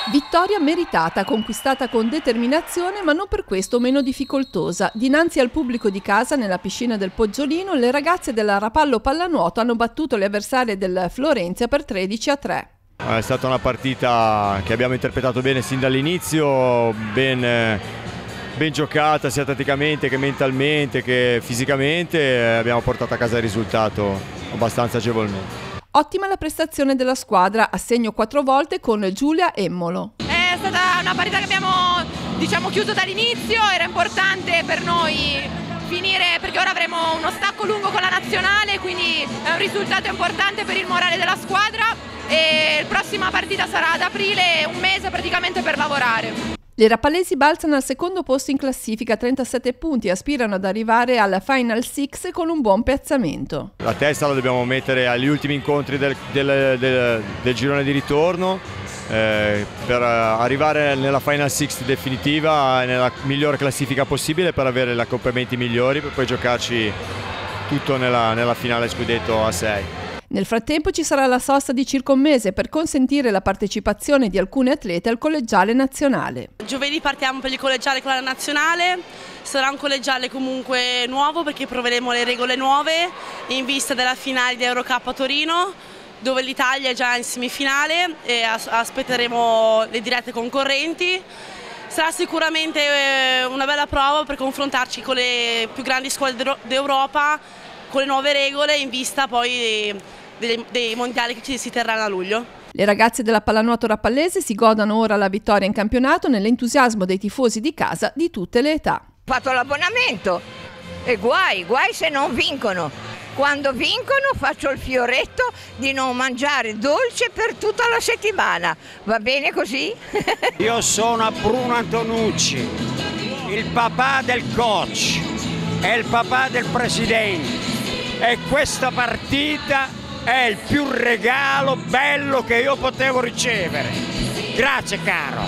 Vittoria meritata, conquistata con determinazione, ma non per questo meno difficoltosa. Dinanzi al pubblico di casa, nella piscina del Poggiolino, le ragazze della Rapallo Pallanuoto hanno battuto le avversarie del Florenzia per 13-3. È stata una partita che abbiamo interpretato bene sin dall'inizio, ben giocata sia tatticamente che mentalmente che fisicamente, e abbiamo portato a casa il risultato abbastanza agevolmente. Ottima la prestazione della squadra, a segno 4 volte con Giulia Emmolo. È stata una partita che abbiamo chiuso dall'inizio, era importante per noi finire perché ora avremo uno stacco lungo con la nazionale, quindi è un risultato importante per il morale della squadra e la prossima partita sarà ad aprile, un mese praticamente per lavorare. Le rapalesi balzano al secondo posto in classifica, 37 punti, e aspirano ad arrivare alla Final Six con un buon piazzamento. La testa la dobbiamo mettere agli ultimi incontri del girone di ritorno per arrivare nella Final Six definitiva, nella migliore classifica possibile, per avere gli accoppiamenti migliori, per poi giocarci tutto nella finale scudetto a 6. Nel frattempo ci sarà la sosta di circa un mese per consentire la partecipazione di alcuni atleti al collegiale nazionale. Giovedì partiamo per il collegiale con la nazionale, sarà un collegiale comunque nuovo perché proveremo le regole nuove in vista della finale di Eurocup a Torino, dove l'Italia è già in semifinale e aspetteremo le dirette concorrenti. Sarà sicuramente una bella prova per confrontarci con le più grandi squadre d'Europa, con le nuove regole in vista poi dei mondiali che si terranno a luglio. Le ragazze della pallanuoto rapallese si godono ora la vittoria in campionato nell'entusiasmo dei tifosi di casa di tutte le età. Ho fatto l'abbonamento e guai se non vincono. Quando vincono faccio il fioretto di non mangiare dolce per tutta la settimana. Va bene così? Io sono Bruno Antonucci, il papà del coach e il papà del presidente, e questa partita è il più regalo bello che io potevo ricevere. Grazie caro.